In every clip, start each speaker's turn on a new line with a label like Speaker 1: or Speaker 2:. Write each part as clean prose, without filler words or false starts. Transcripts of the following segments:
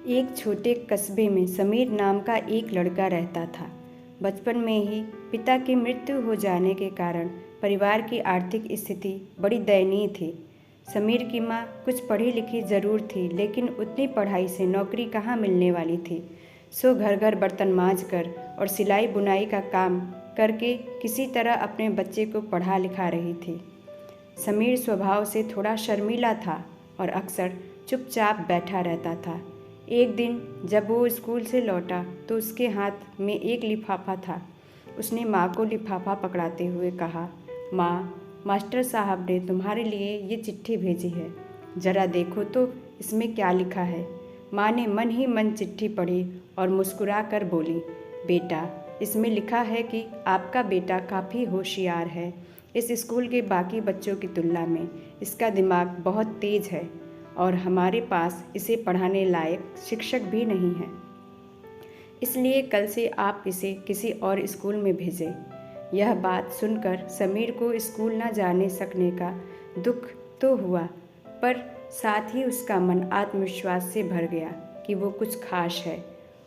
Speaker 1: एक छोटे कस्बे में समीर नाम का एक लड़का रहता था। बचपन में ही पिता की मृत्यु हो जाने के कारण परिवार की आर्थिक स्थिति बड़ी दयनीय थी। समीर की माँ कुछ पढ़ी लिखी ज़रूर थी, लेकिन उतनी पढ़ाई से नौकरी कहाँ मिलने वाली थी। सो घर घर बर्तन मांज कर और सिलाई बुनाई का काम करके किसी तरह अपने बच्चे को पढ़ा लिखा रही थी। समीर स्वभाव से थोड़ा शर्मीला था और अक्सर चुपचाप बैठा रहता था। एक दिन जब वो स्कूल से लौटा तो उसके हाथ में एक लिफाफा था। उसने माँ को लिफाफा पकड़ाते हुए कहा, माँ, मास्टर साहब ने तुम्हारे लिए ये चिट्ठी भेजी है, ज़रा देखो तो इसमें क्या लिखा है। माँ ने मन ही मन चिट्ठी पढ़ी और मुस्कुरा कर बोली, बेटा, इसमें लिखा है कि आपका बेटा काफ़ी होशियार है। इस स्कूल के बाकी बच्चों की तुलना में इसका दिमाग बहुत तेज है और हमारे पास इसे पढ़ाने लायक शिक्षक भी नहीं है। इसलिए कल से आप इसे किसी और स्कूल में भेजें। यह बात सुनकर समीर को स्कूल न जाने सकने का दुख तो हुआ, पर साथ ही उसका मन आत्मविश्वास से भर गया कि वो कुछ खास है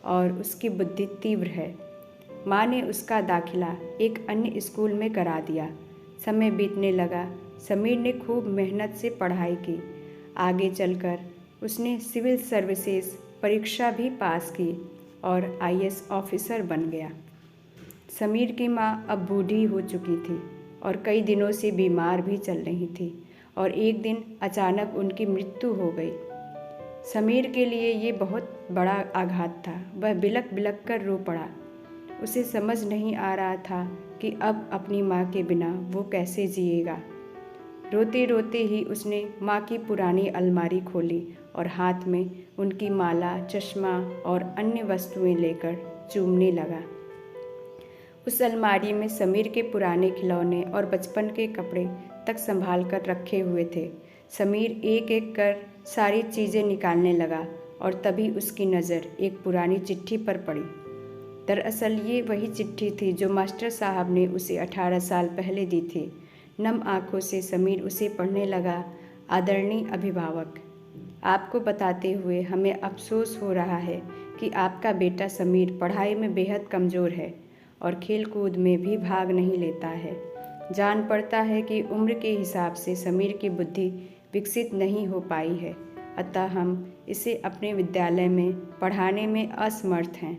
Speaker 1: और उसकी बुद्धि तीव्र है। माँ ने उसका दाखिला एक अन्य स्कूल में करा दिया। समय बीतने लगा। समीर ने खूब मेहनत से पढ़ाई की। आगे चलकर उसने सिविल सर्विसेज परीक्षा भी पास की और आईएएस ऑफिसर बन गया। समीर की माँ अब बूढ़ी हो चुकी थी और कई दिनों से बीमार भी चल रही थी और एक दिन अचानक उनकी मृत्यु हो गई। समीर के लिए ये बहुत बड़ा आघात था। वह बिलख बिलख कर रो पड़ा। उसे समझ नहीं आ रहा था कि अब अपनी माँ के बिना वो कैसे जिएगा। रोते रोते ही उसने माँ की पुरानी अलमारी खोली और हाथ में उनकी माला, चश्मा और अन्य वस्तुएं लेकर चूमने लगा। उस अलमारी में समीर के पुराने खिलौने और बचपन के कपड़े तक संभाल कर रखे हुए थे। समीर एक एक कर सारी चीज़ें निकालने लगा और तभी उसकी नज़र एक पुरानी चिट्ठी पर पड़ी। दरअसल ये वही चिट्ठी थी जो मास्टर साहब ने उसे 18 साल पहले दी थी। नम आँखों से समीर उसे पढ़ने लगा। आदरणीय अभिभावक, आपको बताते हुए हमें अफसोस हो रहा है कि आपका बेटा समीर पढ़ाई में बेहद कमज़ोर है और खेल कूद में भी भाग नहीं लेता है। जान पड़ता है कि उम्र के हिसाब से समीर की बुद्धि विकसित नहीं हो पाई है, अतः हम इसे अपने विद्यालय में पढ़ाने में असमर्थ हैं।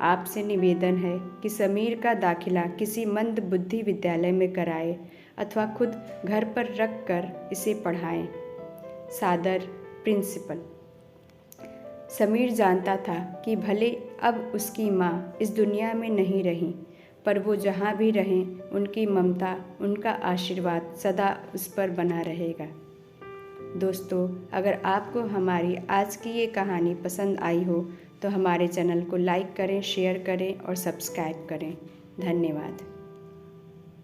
Speaker 1: आपसे निवेदन है कि समीर का दाखिला किसी मंद बुद्धि विद्यालय में कराएं अथवा खुद घर पर रख कर इसे पढ़ाएं। सादर, प्रिंसिपल। समीर जानता था कि भले अब उसकी माँ इस दुनिया में नहीं रही, पर वो जहाँ भी रहें उनकी ममता, उनका आशीर्वाद सदा उस पर बना रहेगा। दोस्तों, अगर आपको हमारी आज की ये कहानी पसंद आई हो तो हमारे चैनल को लाइक करें, शेयर करें और सब्सक्राइब करें। धन्यवाद।